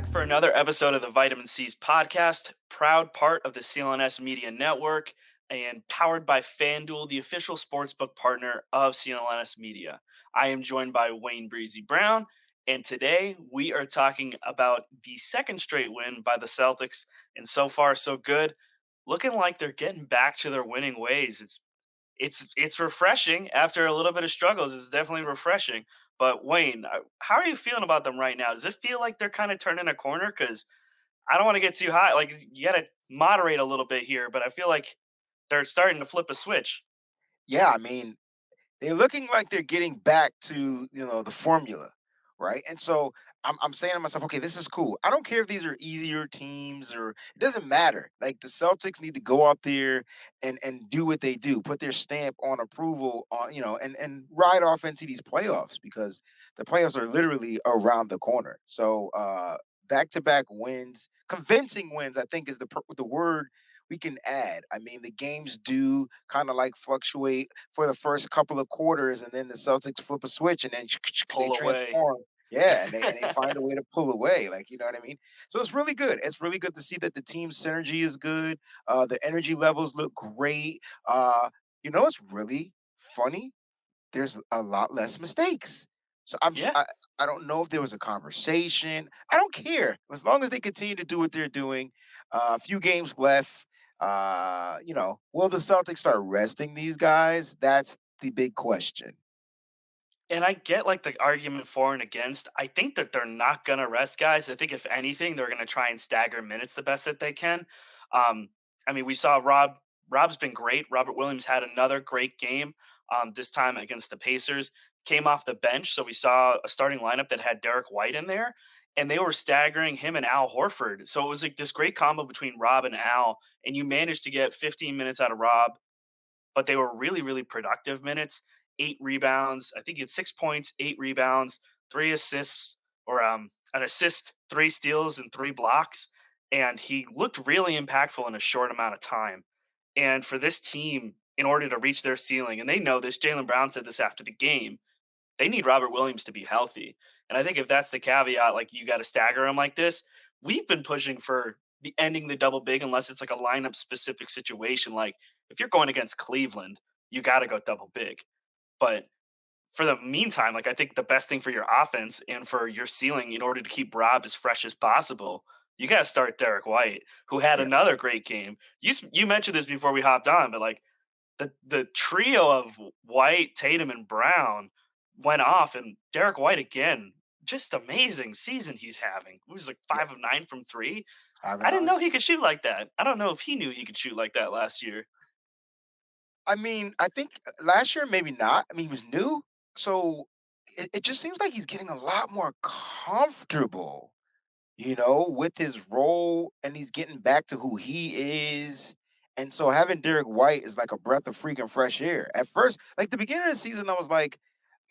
back for another episode of the Vitamin C's podcast, proud part of the CLNS Media Network and powered by FanDuel, the official sportsbook partner of CLNS Media. I am joined by Wayne Breezie Brown, and today we are talking about the second straight win by the Celtics, and so far so good. Looking like they're getting back to their winning ways. It's refreshing after a little bit of struggles. It's definitely refreshing. But Wayne, how are you feeling about them right now? Does it feel like they're kind of turning a corner? Because I don't want to get too high. Like you got to moderate a little bit here, but I feel like they're starting to flip a switch. Yeah, I mean, they're looking like they're getting back to, the formula, right? And so I'm saying to myself, okay, this is cool. I don't care if these are easier teams or it doesn't matter. Like the Celtics need to go out there and do what they do, put their stamp on approval on, and ride off into these playoffs because the playoffs are literally around the corner. So back to back wins, convincing wins, I think is the word we can add. I mean, the games do kind of like fluctuate for the first couple of quarters, and then the Celtics flip a switch, and then they Pull away. transform. Yeah, and they find a way to pull away, like you know what I mean. So it's really good. It's really good to see that the team synergy is good. The energy levels look great. It's really funny. There's a lot less mistakes. So Yeah. I don't know if there was a conversation. I don't care as long as they continue to do what they're doing. A few games left. Will the Celtics start resting these guys? That's the big question. And I get like the argument for and against. I think that they're not gonna rest guys. I think if anything, they're gonna try and stagger minutes the best that they can. Um, I mean, we saw Rob. Rob's been great. Robert Williams had another great game. This time against the Pacers, came off the bench, so we saw a starting lineup that had Derek White in there, and they were staggering him and Al Horford. So it was like this great combo between Rob and Al, and you managed to get 15 minutes out of Rob, but they were really, really productive minutes. 8 rebounds. I think he had 6 points, 8 rebounds, 3 assists, or an assist, 3 steals, and 3 blocks. And he looked really impactful in a short amount of time. And for this team, in order to reach their ceiling, and they know this, Jalen Brown said this after the game, they need Robert Williams to be healthy. And I think if that's the caveat, like you got to stagger him like this, we've been pushing for the ending the double big unless it's like a lineup specific situation. Like if you're going against Cleveland, you got to go double big. But for the meantime, like I think the best thing for your offense and for your ceiling in order to keep Rob as fresh as possible, you got to start Derek White, who had Yeah. another great game. You mentioned this before we hopped on, but like the trio of White, Tatum, and Brown went off, and Derek White again, just amazing season he's having. He was like Yeah. 5 of 9 from three. Five and I didn't nine. know he could shoot like that. I don't know if he knew he could shoot like that last year. I mean, I think last year maybe not. I mean, he was new, so it just seems like he's getting a lot more comfortable, with his role, and he's getting back to who he is. And so having Derek White is like a breath of freaking fresh air. At first, like the beginning of the season, I was like,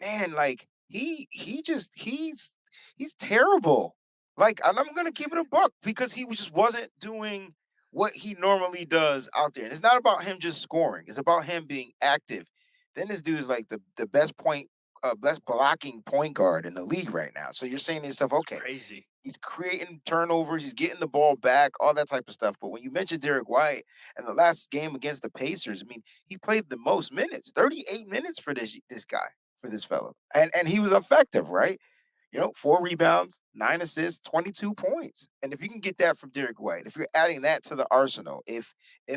man, like he's terrible. Like, and I'm gonna keep it a buck because just wasn't doing what he normally does out there. And it's not about him just scoring; it's about him being active. Then this dude is like the best blocking point guard in the league right now. So you're saying to yourself, It's okay, crazy. he's creating turnovers, he's getting the ball back, all that type of stuff. But when you mentioned Derek White and the last game against the Pacers, I mean, he played the most minutes, 38 minutes for this guy, for this fellow. And he was effective, right? 4 rebounds, 9 assists, 22 points. And if you can get that from Derek White, if you're adding that to the arsenal, if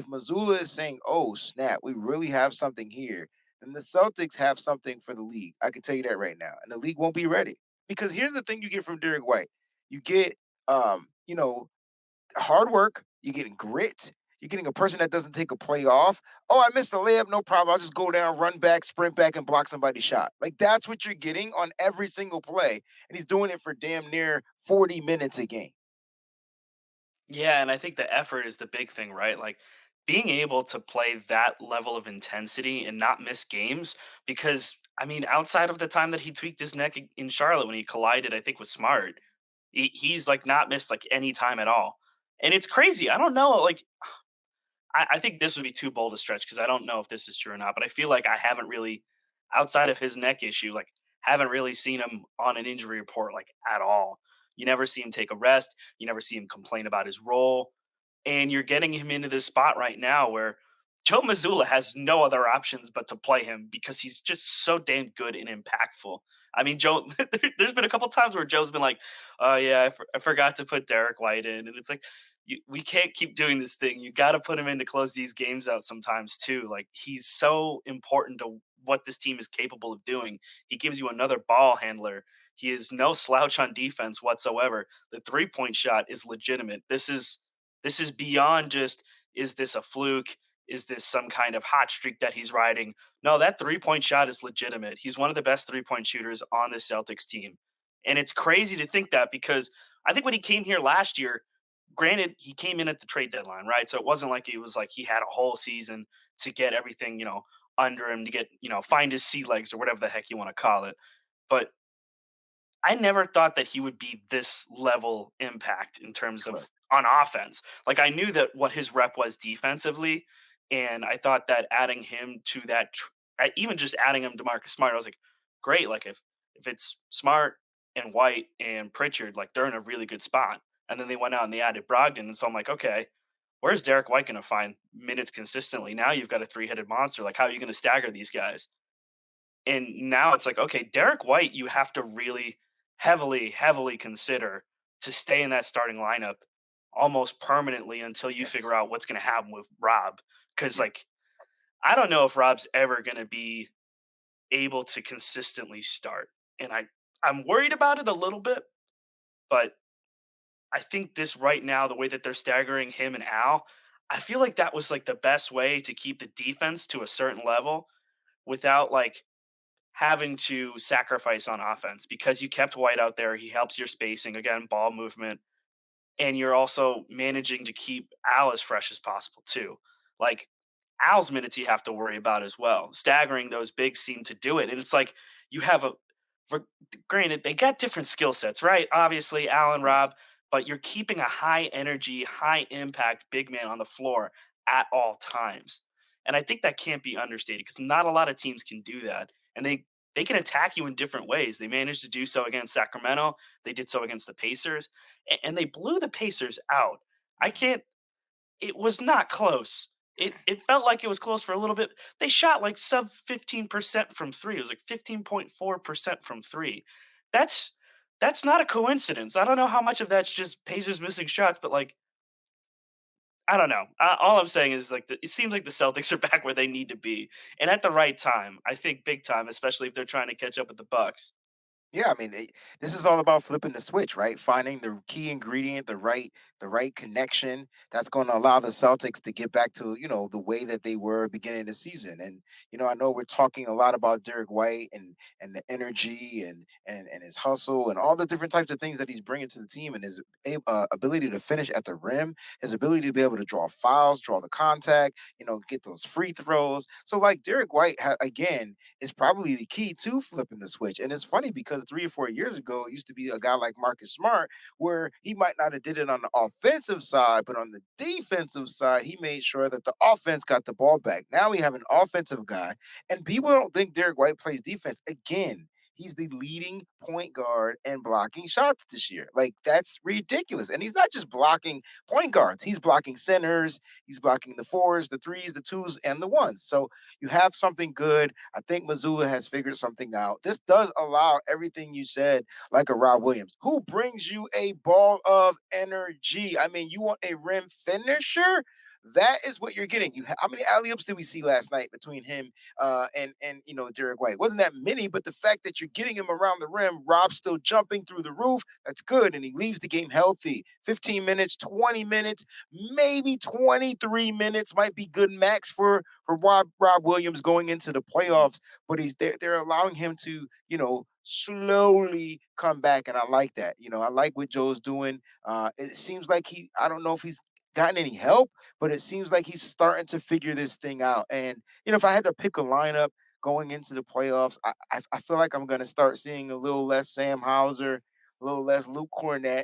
Missoula is saying, "Oh, snap, we really have something here," then the Celtics have something for the league. I can tell you that right now. And the league won't be ready. Because here's the thing you get from Derek White. You get hard work, you're getting grit, you're getting a person that doesn't take a play off. Oh, I missed a layup, no problem. I'll just go down, run back, sprint back, and block somebody's shot. Like that's what you're getting on every single play. And he's doing it for damn near 40 minutes a game. Yeah, and I think the effort is the big thing, right? Like being able to play that level of intensity and not miss games because I mean, outside of the time that he tweaked his neck in Charlotte when he collided, I think with Smart, he's like not missed like any time at all. And it's crazy. I don't know. Like, I think this would be too bold a stretch because I don't know if this is true or not. But I feel like I haven't really, outside of his neck issue, like haven't really seen him on an injury report like at all. You never see him take a rest. You never see him complain about his role. And you're getting him into this spot right now where Joe Mazzulla has no other options but to play him because he's just so damn good and impactful. I mean, Joe, there's been a couple times where Joe's been like, "Oh yeah, I forgot to put Derek White in," and it's like, we can't keep doing this thing. You got to put him in to close these games out sometimes too. Like he's so important to what this team is capable of doing. He gives you another ball handler. He is no slouch on defense whatsoever. The 3-point shot is legitimate. This is beyond just, is this a fluke? Is this some kind of hot streak that he's riding? No, that 3-point shot is legitimate. He's one of the best 3-point shooters on the Celtics team. And it's crazy to think that because I think when he came here last year, granted, he came in at the trade deadline, right? So it wasn't like it was like he had a whole season to get everything, under him to get, find his sea legs or whatever the heck you want to call it. But I never thought that he would be this level impact in terms Correct. of on offense. Like I knew that what his rep was defensively, and I thought that adding him to that, even just adding him to Marcus Smart, I was like, great. Like if it's Smart and White and Pritchard, like they're in a really good spot. And then they went out and they added Brogdon, and so I'm like, okay, where's Derek White going to find minutes consistently? Now you've got a three-headed monster. Like how are you going to stagger these guys? And now it's like, okay, Derek White, you have to really heavily, heavily consider to stay in that starting lineup almost permanently until you Yes. figure out what's going to happen with Rob. Because, Yeah. like, I don't know if Rob's ever going to be able to consistently start. And I'm worried about it a little bit, but I think this right now, the way that they're staggering him and Al, I feel like that was like the best way to keep the defense to a certain level without like having to sacrifice on offense because you kept White out there. He helps your spacing, again, ball movement, and you're also managing to keep Al as fresh as possible too. Like Al's minutes you have to worry about as well. Staggering those bigs seem to do it. And it's like you have a for, granted, they got different skill sets, right? Obviously, Al and Yes. Rob, but you're keeping a high energy, high impact big man on the floor at all times. And I think that can't be understated because not a lot of teams can do that. And they can attack you in different ways. They managed to do so against Sacramento. They did so against the Pacers, and they blew the Pacers out. I Mhm. can't it was not close. It felt like it was close for a little bit. They shot like sub 15% from 3. It was like 15.4% from 3. That's that's not a coincidence. I don't know how much of that's just Pacers missing shots, but like I don't know. All I'm saying is like it seems like the Celtics are back where they need to be and at the right time. I think big time, especially if they're trying to catch up with the Bucks. Yeah, I mean, this is all about flipping the switch, right? Finding the key ingredient, the right connection that's going to allow the Celtics to get back to the way that they were beginning of the season. And I know we're talking a lot about Derek White and the energy and his hustle and all the different types of things that he's bringing to the team and his ability to finish at the rim, his ability to be able to draw fouls, draw the contact, get those free throws. So like Derek White again is probably the key to flipping the switch. And it's funny because 3 or 4 years ago, it used to be a guy like Marcus Smart, where he might not have did it on the offensive side, but on the defensive side, he made sure that the offense got the ball back. Now we have an offensive guy, and people don't think Derek White plays defense. Again, he's the leading point guard and blocking shots this year. Like that's ridiculous. And he's not just blocking point guards, he's blocking centers, he's blocking the fours, the threes, the twos, and the ones. So you have something good. I think Missoula has figured something out. This does allow everything you said, like a Rob Williams, who brings you a ball of energy. I mean, you want a rim finisher? That is what you're getting. How many alley oops did we see last night between him and Derek White? Wasn't that many? But the fact that you're getting him around the rim, Rob's still jumping through the roof. That's good, and he leaves the game healthy. 15 minutes, 20 minutes, maybe 23 minutes might be good max for Rob Williams going into the playoffs, but they're allowing him to, slowly come back. And I like that. I like what Joe's doing. It seems like I don't know if he's gotten any help, but it seems like he's starting to figure this thing out. And, if I had to pick a lineup going into the playoffs, I feel like I'm gonna start seeing a little less Sam Hauser, a little less Luke Cornett,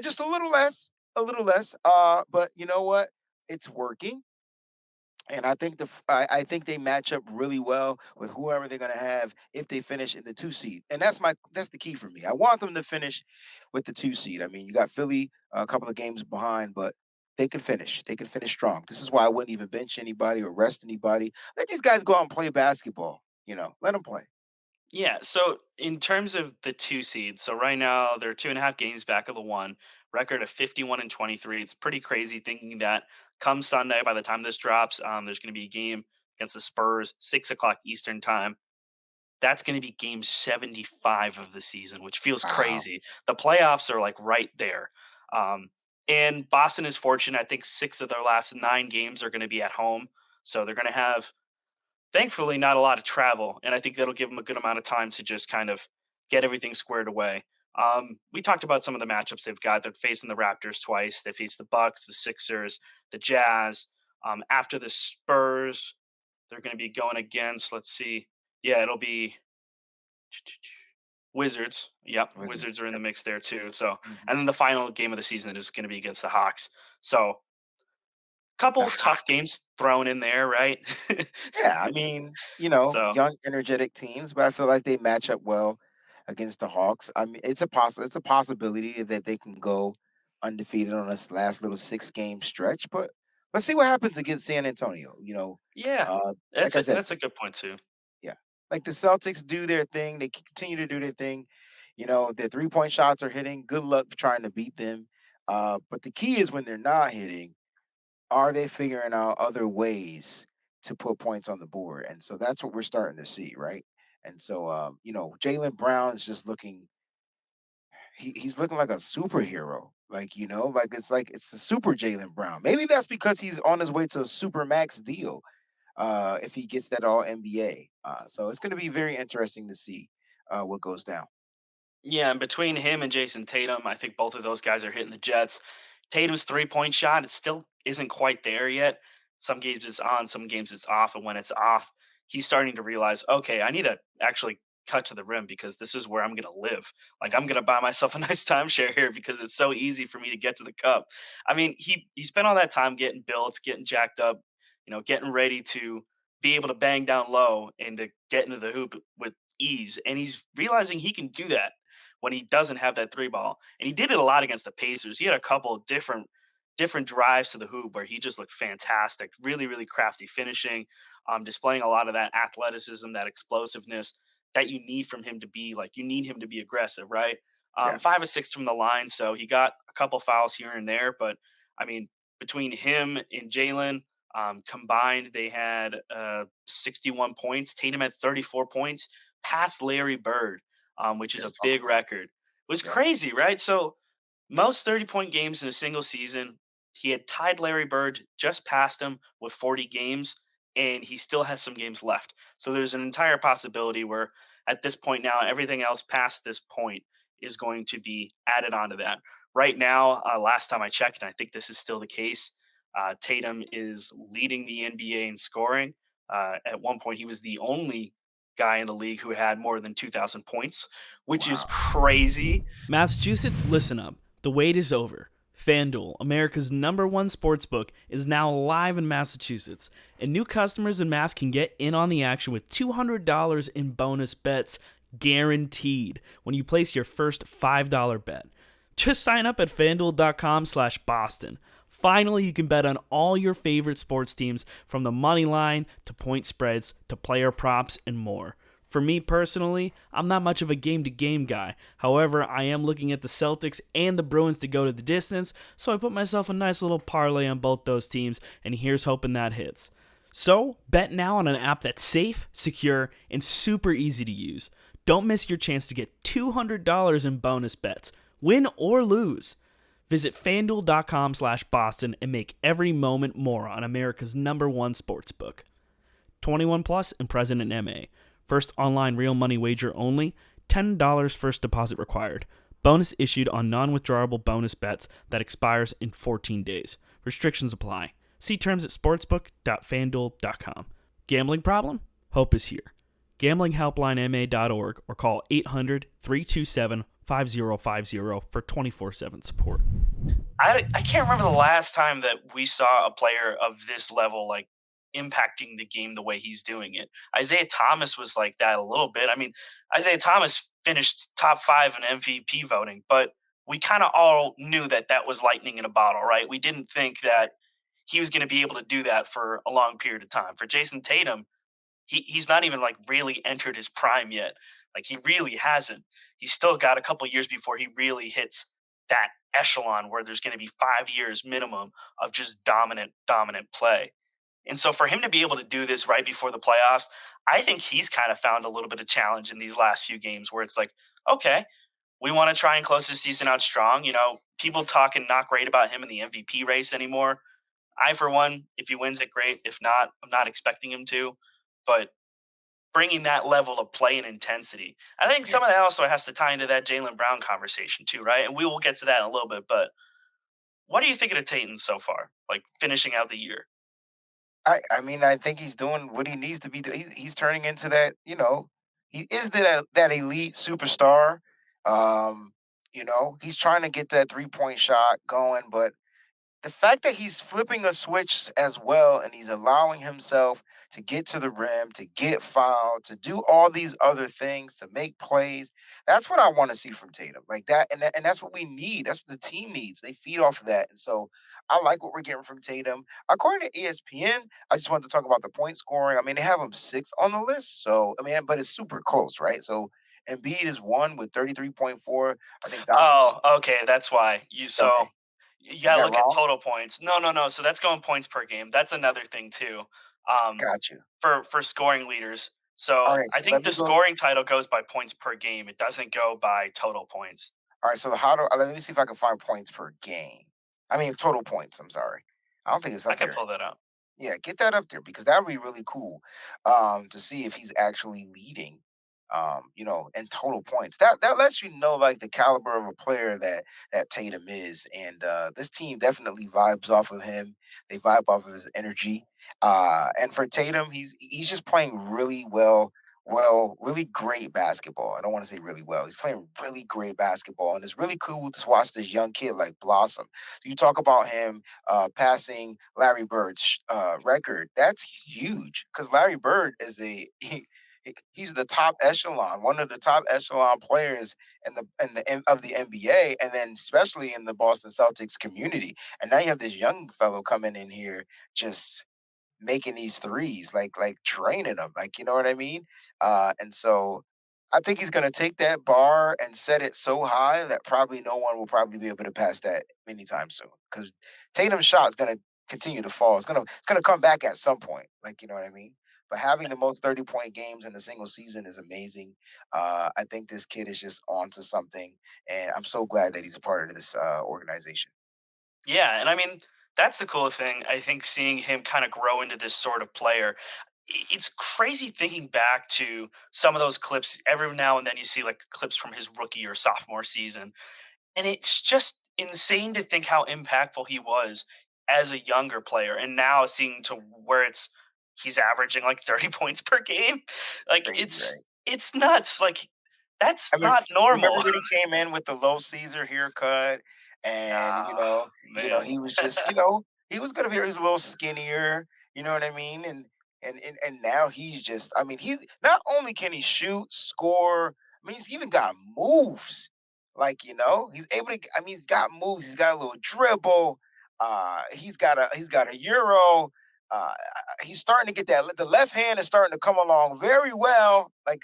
just a little less, a little less. But you know what? It's working And I think they match up really well with whoever they're going to have if they finish in the 2 seed. And that's the key for me. I want them to finish with the 2 seed. I mean, you got Philly a couple of games behind, but they can finish. They can finish strong. This is why I wouldn't even bench anybody or rest anybody. Let these guys go out and play basketball. Let them play. Yeah, so in terms of the 2 seeds, so right now they're 2.5 games back of the 1, record of 51 and 23. It's pretty crazy thinking that come Sunday, by the time this drops, there's gonna be a game against the Spurs, 6 o'clock Eastern Time. That's gonna be game 75 of the season, which feels Wow. crazy. The playoffs are, like, right there. Um, and Boston is fortunate. I think 6 of their last 9 games are gonna be at home, so they're gonna have, thankfully, not a lot of travel, and I think that'll give them a good amount of time to just kind of get everything squared away. We talked about some of the matchups they've got. They're facing the Raptors twice. They face the Bucks, the Sixers, the Jazz. After the Spurs, they're going to be going against. Let's see. Yeah, it'll be Wizards. Yep, Wizards Wizards. are in the Yep. mix there too. So, Mhm. and then the final game of the season is going to be against the Hawks. So, The couple tough Hawks. games thrown in there, right? Yeah, I mean, So, young, energetic teams, but I feel like they match up well against the Hawks. I mean, it's a possibility that they can go undefeated on this last little 6 game stretch, but let's see what happens against San Antonio. yeah, Uh, like that's I a said, that's a good point too. yeah, like the Celtics do their thing, they continue to do their thing. Their 3-point shots are hitting. Good luck trying to beat them. But the key is when they're not hitting, are they figuring out other ways to put points on the board? And so that's what we're starting to see, right? And so, Jalen Brown is just he's looking like a superhero. Like it's the super Jalen Brown. Maybe that's because he's on his way to a super max deal. If he gets that all NBA. So it's going to be very interesting to see what goes down. Yeah, and between him and Jason Tatum, I think both of those guys are hitting the Jets. Tatum's 3-point shot, it still isn't quite there yet. Some games it's on, some games it's off, and when it's off, he's starting to realize, okay, I need to actually cut to the rim because this is where I'm going to live. Like I'm Mhm. going to buy myself a nice timeshare here because it's so easy for me to get to the cup. I mean, he spent all that time getting built, getting jacked up, getting ready to be able to bang down low and to get into the hoop with ease, and he's realizing he can do that when he doesn't have that three ball. And he did it a lot against the Pacers. He had a couple of different drives to the hoop where he just looked fantastic. Really, really crafty finishing, displaying a lot of that athleticism, that explosiveness that you need from him to be like you need him to be aggressive, right? Yeah, 5 of 6 from the line, so he got a couple fouls here and there, but I mean, between him and Jalen, combined, they had 61 points. Tatum had 34 points, past Larry Bird, which is a just talk big about it. record. It was Yep. crazy, right? So most 30-point games in a single season, he had tied Larry Bird, just passed him with 40 games, and he still has some games left. So there's an entire possibility where at this point now, everything else past this point is going to be added onto that. Right now, last time I checked, and I think this is still the case, Tatum is leading the NBA in scoring. At one point, he was the only guy in the league who had more than 2,000 points, which is Wow. crazy. Massachusetts, listen up. The wait is over. FanDuel, America's #1 sportsbook, is now live in Massachusetts, and new customers in Mass can get in on the action with $200 in bonus bets guaranteed when you place your first $5 bet. Just sign up at fanduel.com/Boston. Finally, you can bet on all your favorite sports teams from the money line to point spreads to player props and more. For me personally, I'm not much of a game to game guy. However, I am looking at the Celtics and the Bruins to go to the distance, so I put myself a nice little parlay on both those teams, and here's hoping that hits. So, bet now on an app that's safe, secure, and super easy to use. Don't miss your chance to get $200 in bonus bets, win or lose. Visit fanduel.com/Boston and make every moment more on America's #1 sportsbook. 21 plus and present in MA. First online real money wager only. $10 first deposit required. Bonus issued on non-withdrawable bonus bets that expires in 14 days. Restrictions apply. See terms at sportsbook.fanduel.com. Gambling problem? Hope is here. GamblingHelplineMA.org or call 800-327-5050 for 24/7 support. I can't remember the last time that we saw a player of this level like impacting the game the way he's doing it. Isaiah Thomas was like that a little bit. I mean, Isaiah Thomas finished top 5 in MVP voting, but we kind of all knew that that was lightning in a bottle, right? We didn't think Right. that he was going to be able to do that for a long period of time. For Jason Tatum, he's not even like really entered his prime yet. Like he really hasn't. He's still got a couple years before he really hits that echelon where there's going to be 5 years minimum of just dominant play. And so for him to be able to do this right before the playoffs, I think he's kind of found a little bit of challenge in these last few games where it's like, okay, we want to try and close this season out strong. You know, people talking not great about him in the MVP race anymore. I, for one, if he wins it, great. If not, I'm not expecting him to. But bringing that level of play and intensity, I think Yeah. some of that also has to tie into that Jalen Brown conversation too, right? And we will get to that in a little bit. But what are you thinking of Tatum so far, like finishing out the year? I mean, I think he's doing what he needs to be. He's turning into that. He is that elite superstar. Um, he's trying to get that 3-point shot going, but the fact that he's flipping a switch as well and he's allowing himself to get to the rim, to get fouled, to do all these other things, to make plays. That's what I want to see from Tatum. Like that, and that's what we need. That's what the team needs. They feed off of that. And so I like what we're getting from Tatum. According to ESPN, I just wanted to talk about the point scoring. I mean, they have him sixth on the list. So I mean, but it's super close, right? So Embiid is one with 33.4. I think Doncic is Oh, okay, that's why you. So okay. you Is got to that look at wrong? total points. No, no, no. So that's going points per game. That's another thing too. Um, Got you. for scoring leaders. All So right, I so let think me the go. scoring title goes by points per game. It doesn't go by total points. All right, so how do let me see if I can find points per game. I mean total points. I'm sorry. I don't think it's I up could here. pull that up. Yeah, get that up there because that would be really cool to see if he's actually leading, in total points. That lets you know like the caliber of a player that Tatum is, and this team definitely vibes off of him. They vibe off of his energy, and for Tatum, he's just playing really well. Well, really great basketball. I don't want to say really well. He's playing really great basketball, and it's really cool to watch this young kid like blossom. So you talk about him passing Larry Bird's record. That's huge because Larry Bird is he's the top echelon, one of the top echelon players of the NBA, and then especially in the Boston Celtics community. And now you have this young fellow coming in here just making these threes, like training them, like you know what I mean. And so I think he's going to take that bar and set it so high that probably no one will probably be able to pass that anytime soon. Because Tatum's shot is going to continue to fall. It's gonna come back at some point, like you know what I mean. But having the most 30-point games in a single season is amazing. I think this kid is just onto something, and I'm so glad that he's a part of this organization. Yeah, and I mean that's the cool thing. I think seeing him kind of grow into this sort of player. It's crazy thinking back to some of those clips. Every now and then you see like clips from his rookie or sophomore season, and it's just insane to think how impactful he was as a younger player. And now seeing to where he's averaging like 30 points per game. Like Crazy, right? it's nuts. Like that's I mean, not normal. remember when he came in with the low Caesar haircut, and Ah, man. he was just, he was gonna be, he was a little skinnier, you know what I mean? And now he's just, I mean, he's not only can he shoot, score, I mean, he's even got moves. Like, he's able to, I mean, he's got moves, he's got a little dribble, he's got a euro. He's starting to get that. The left hand is starting to come along very well. Like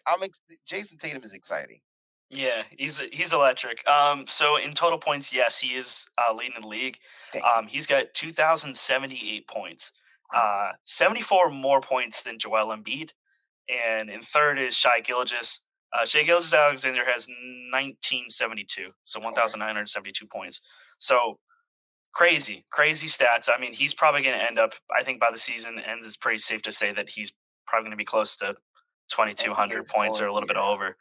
Jason Tatum is exciting. Yeah, he's electric. So in total points, yes, he is leading the league. Thank you. He's got 2,078 points, 74 more points than Joel Embiid, and in third is Shai Gilgeous. Shai Gilgeous Alexander has 1972, so Okay. 1,972 points. So crazy stats. I mean, he's probably going to end up. I think by the season ends, it's pretty safe to say that he's probably going to be close to NBA 2,200 points or scorer a of the little bit year. over.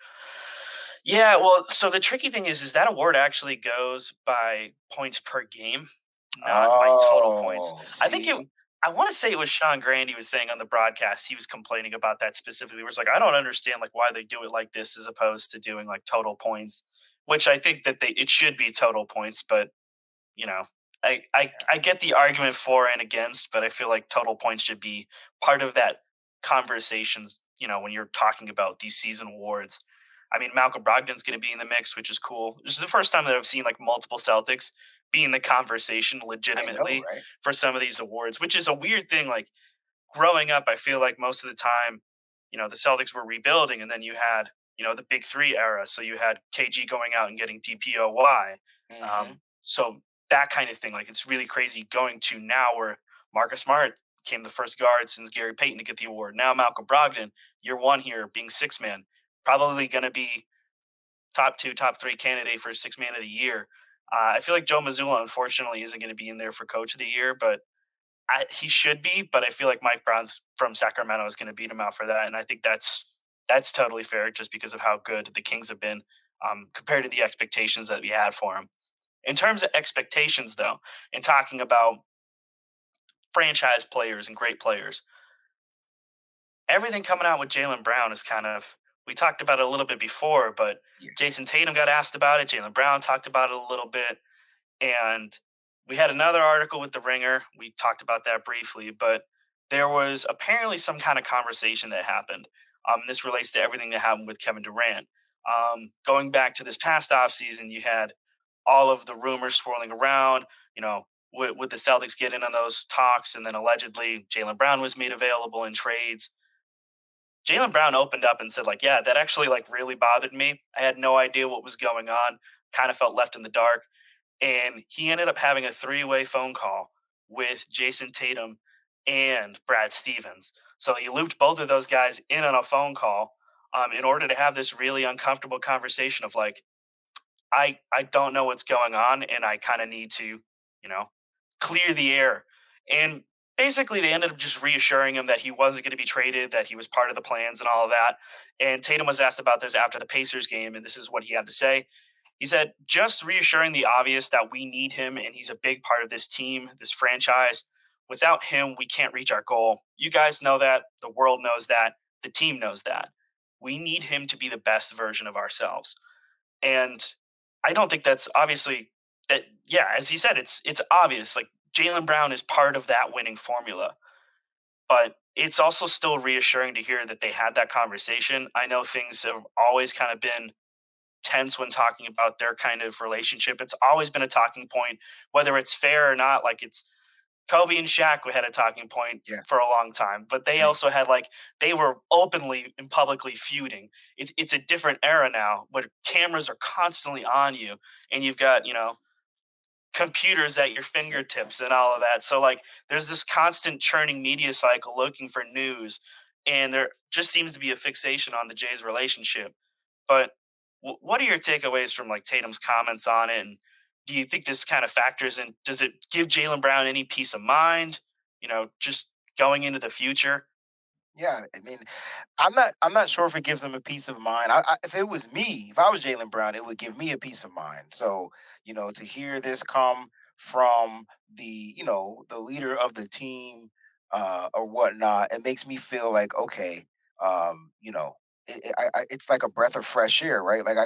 Yeah, well, so the tricky thing is that award actually goes by points per game, not by total points. Oh, I think it. see? I want to say it was Sean Grandy was saying on the broadcast. He was complaining about that specifically. Where it's like I don't understand like why they do it like this as opposed to doing like total points, which I think that it should be total points, but you know. I get the argument for and against, but I feel like total points should be part of that conversations. When you're talking about these season awards. I mean, Malcolm Brogdon's going to be in the mix, which is cool. This is the first time that I've seen like multiple Celtics be in the conversation I know, legitimately right? for some of these awards, which is a weird thing. Like growing up, I feel like most of the time, the Celtics were rebuilding, and then you had, the Big Three era. So you had KG going out and getting DPOY. Hmm. So that kind of thing, like it's really crazy going to now where Marcus Smart became the first guard since Gary Payton to get the award. Now Malcolm Brogdon, year one here, being six man, probably going to be top two, top three candidate for six man of the year. I feel like Joe Mazzulla, unfortunately, isn't going to be in there for coach of the year, but he should be, but I feel like Mike Brown's from Sacramento is going to beat him out for that, and I think that's totally fair, just because of how good the Kings have been compared to the expectations that we had for him. In terms of expectations, though, and talking about franchise players and great players, everything coming out with Jalen Brown is kind of, we talked about it a little bit before, but Yeah, Jason Tatum got asked about it. Jalen Brown talked about it a little bit. And we had another article with the Ringer. We talked about that briefly, but there was apparently some kind of conversation that happened. This relates to everything that happened with Kevin Durant. Going back to this past offseason, you had all of the rumors swirling around, would the Celtics get in on those talks? And then allegedly Jalen Brown was made available in trades. Jalen Brown opened up and said, like, yeah, that actually like really bothered me. I had no idea what was going on, kind of felt left in the dark, and he ended up having a three-way phone call with Jason Tatum and Brad Stevens. So he looped both of those guys in on a phone call in order to have this really uncomfortable conversation of like, I don't know what's going on, and I kind of need to, you know, clear the air. And basically, they ended up just reassuring him that he wasn't going to be traded, that he was part of the plans and all of that. And Tatum was asked about this after the Pacers game, and this is what he had to say. He said, just reassuring the obvious that we need him and he's a big part of this team, this franchise. Without him, we can't reach our goal. You guys know that. The world knows that. The team knows that. We need him to be the best version of ourselves. And I don't think that's obviously that, yeah, as he said, it's obvious. Like Jalen Brown is part of that winning formula. But it's also still reassuring to hear that they had that conversation. I know things have always kind of been tense when talking about their kind of relationship. It's always been a talking point, whether it's fair or not. Like it's Kobe and Shaq had a talking point yeah, for a long time, but they agree. also had like they were openly and publicly feuding. It's a different era now where cameras are constantly on you, and you've got computers at your Yep. fingertips and all of that. So like there's this constant churning media cycle looking for news, and there just seems to be a fixation on the Jays relationship. But what are your takeaways from like Tatum's comments on it? And do you think this kind of factors in? Does it give Jalen Brown any peace of mind? Just going into the future. Yeah, I mean, I'm not sure if it gives him a peace of mind. If it was me, if I was Jalen Brown, it would give me a peace of mind. So, to hear this come from the leader of the team, or whatnot, it makes me feel like, okay, it's like a breath of fresh air, right? Like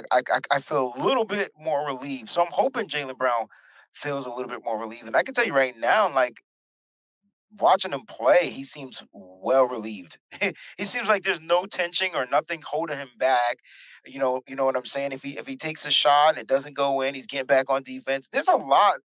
I feel a little bit more relieved. So I'm hoping Jalen Brown feels a little bit more relieved. And I can tell you right now, like, watching him play, he seems well relieved. He seems like there's no tension or nothing holding him back. You know what I'm saying? If he takes a shot and it doesn't go in, he's getting back on defense. There's a lot.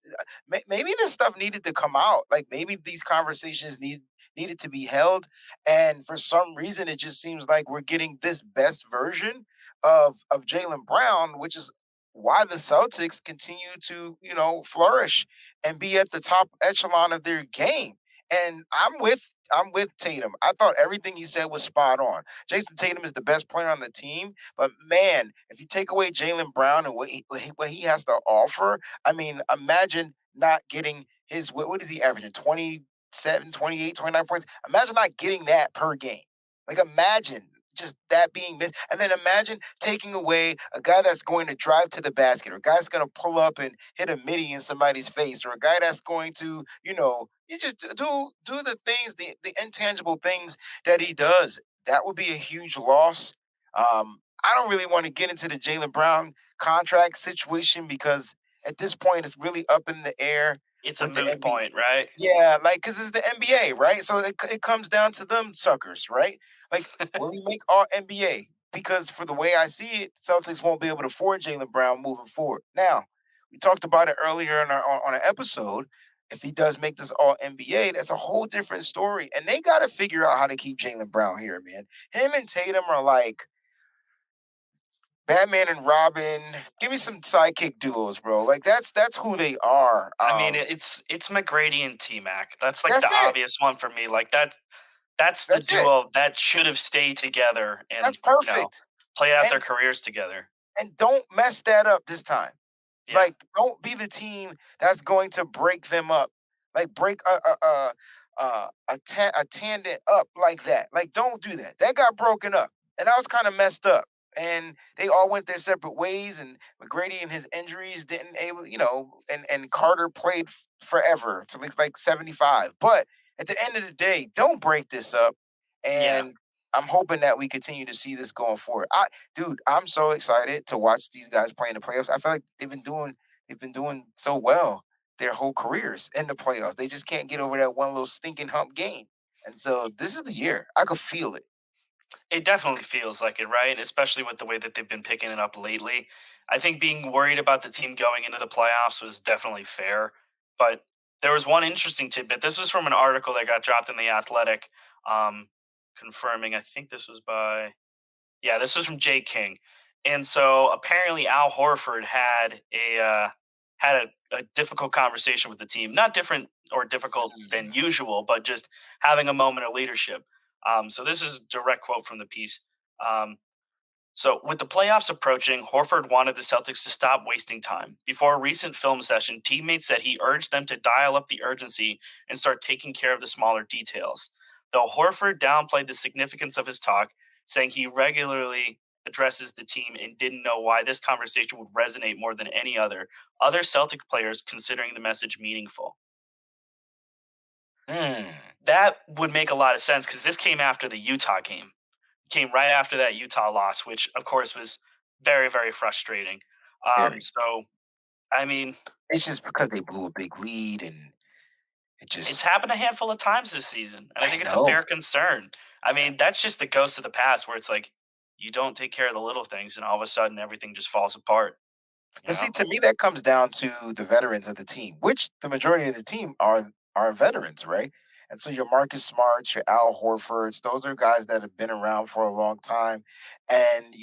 Maybe this stuff needed to come out. Like maybe these conversations needed to be held. And for some reason, it just seems like we're getting this best version of Jalen Brown, which is why the Celtics continue to flourish and be at the top echelon of their game. And I'm with Tatum. I thought everything he said was spot on. Jason Tatum is the best player on the team, but man, if you take away Jalen Brown and what he has to offer, I mean, imagine not getting his what is he averaging? 27, 28, 29 points. Imagine not getting that per game. Like imagine just that being missed. And then imagine taking away a guy that's going to drive to the basket, or a guy that's going to pull up and hit a midi in somebody's face, or a guy that's going to, you just do the things, the intangible things that he does. That would be a huge loss. I don't really want to get into the Jalen Brown contract situation because at this point it's really up in the air. It's a with the moot NBA. point, right? Yeah, like because it's the NBA, right? So it comes down to them suckers, right? Like, will he make all NBA? Because for the way I see it, Celtics won't be able to afford Jalen Brown moving forward. Now, we talked about it earlier in on an episode. If he does make this all NBA, that's a whole different story. And they got to figure out how to keep Jalen Brown here, man. Him and Tatum are like Batman and Robin. Give me some sidekick duos, bro. Like that's who they are. I mean, it's McGrady and T-Mac. That's like the That's it. obvious one for me. Like that's the That's it. duo that should have stayed together and, That's perfect. played out their And careers together. don't mess that up this time. Yeah. Like, don't be the team that's going to break them up. Like, break a tandem up like that. Like, don't do that. That got broken up, and that was kind of messed up. And they all went their separate ways. And McGrady and his injuries didn't able, and Carter played forever till he's like 75. But at the end of the day, don't break this up. Yeah. And I'm hoping that we continue to see this going forward. Dude, I'm so excited to watch these guys play in the playoffs. I feel like they've been doing so well their whole careers in the playoffs. They just can't get over that one little stinking hump game. And so this is the year. I could feel it. It definitely feels like it, right? Especially with the way that they've been picking it up lately. I think being worried about the team going into the playoffs was definitely fair. But there was one interesting tidbit. This was from an article that got dropped in The Athletic, um, confirming, I think this was by, yeah, this was from Jay King. And so apparently Al Horford had a difficult conversation with the team. Not different or difficult than Mm. usual, but just having a moment of leadership. So this is a direct quote from the piece. Um, so, with the playoffs approaching, Horford wanted the Celtics to stop wasting time. Before a recent film session, teammates said he urged them to dial up the urgency and start taking care of the smaller details. Though Horford downplayed the significance of his talk, saying he regularly addresses the team and didn't know why this conversation would resonate more than any other Celtic players considering the message meaningful. Mm. That would make a lot of sense because this came after the Utah game. Came right after that Utah loss, which of course was very, very frustrating. Very. So I mean, It's just because they blew a big lead and it it's just happened a handful of times this season, and I I think it's a fair know. concern. I mean, that's just the ghost of the past where it's like you don't take care of the little things, and all of a sudden everything just falls apart. You But know? see, to me, that comes down to the veterans of the team, which the majority of the team are veterans, right? And so your Marcus Smarts, your Al Horfords, those are guys that have been around for a long time. And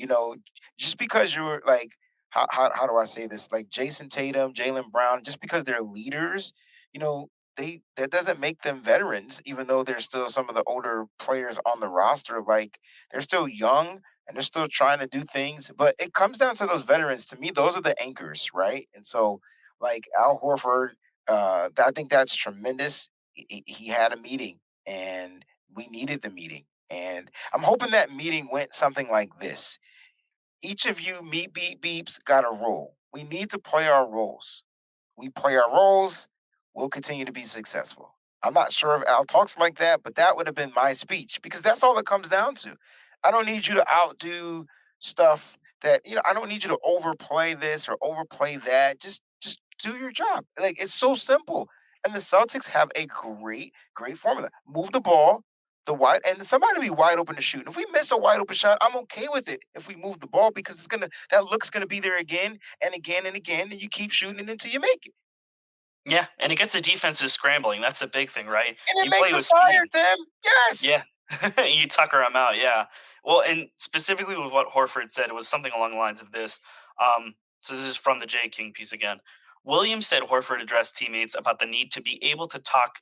just because you're like, how do I say this? Like Jason Tatum, Jalen Brown, just because they're leaders, you know, that doesn't make them veterans, even though they're still some of the older players on the roster. Like they're still young and they're still trying to do things. But it comes down to those veterans. To me, those are the anchors, right? And so, like Al Horford, I think that's tremendous. He had a meeting, and we needed the meeting. And I'm hoping that meeting went something like this: each of you meet beep beeps got a role. We need to play our roles. We play our roles, we'll continue to be successful. I'm not sure if Al talks like that, but that would have been my speech because that's all it comes down to. I don't need you to outdo stuff that, I don't need you to overplay this or overplay that. Just do your job. Like it's so simple. And the Celtics have a great formula. Move the ball, the wide and somebody be wide open to shoot. If we miss a wide open shot, I'm okay with it if we move the ball because that look's gonna be there again and again and again, and you keep shooting it until you make it. Yeah, and it gets the defenses scrambling. That's a big thing, right? And it You makes play them with tired, speed. Tim. Yes. Yeah. You tucker him out, yeah. Well, and specifically with what Horford said, it was something along the lines of this. So this is from the J. King piece again. Williams said Horford addressed teammates about the need to be able to talk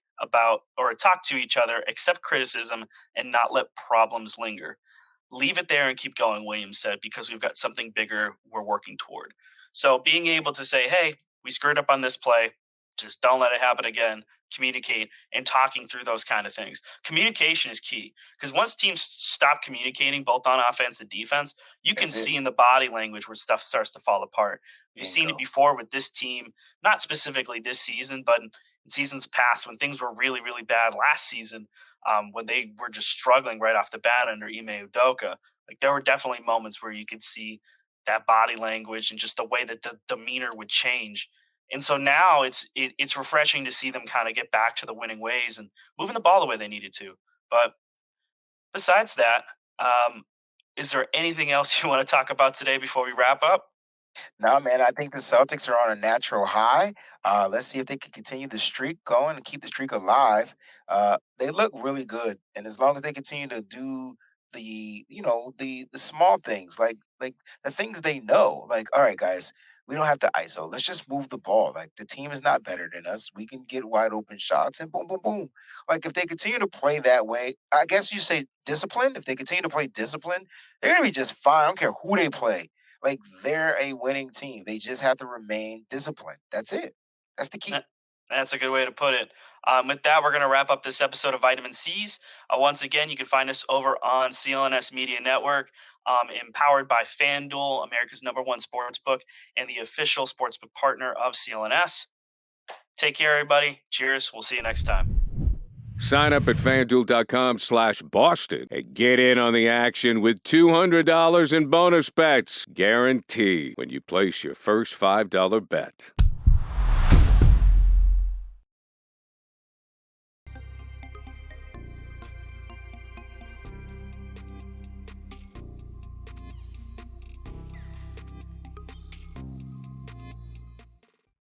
to each other, accept criticism, and not let problems linger. Leave it there and keep going, Williams said, because we've got something bigger we're working toward. So being able to say, hey, we screwed up on this play, just don't let it happen again, communicate, and talking through those kind of things. Communication is key because once teams stop communicating, both on offense and defense, you can That's it. see in the body language where stuff starts to fall apart. We've seen it Bingo. before with this team, not specifically this season, but in seasons past when things were really, really bad last season, when they were just struggling right off the bat under Ime Udoka. Like there were definitely moments where you could see that body language and just the way that the demeanor would change. And so now it's refreshing to see them kind of get back to the winning ways and moving the ball the way they needed to. But besides that, um, is there anything else you want to talk about today before we wrap up? No, man, I think the Celtics are on a natural high. Let's see if they can continue the streak going and keep the streak alive. They look really good, and as long as they continue to do the small things, like the things they know, like all right, guys, we don't have to ISO. Let's just move the ball. Like the team is not better than us. We can get wide open shots and boom, boom, boom. Like if they continue to play that way, I guess you say disciplined. If they continue to play disciplined, they're gonna be just fine. I don't care who they play, like they're a winning team. They just have to remain disciplined. That's it. That's the key. That- That's a good way to put it. With that, we're going to wrap up this episode of Vitamin C's. Once again, you can find us over on CLNS Media Network, empowered by FanDuel, America's #1 sportsbook, and the official sportsbook partner of CLNS. Take care, everybody. Cheers. We'll see you next time. Sign up at FanDuel.com/Boston and get in on the action with $200 in bonus bets. Guaranteed when you place your first $5 bet.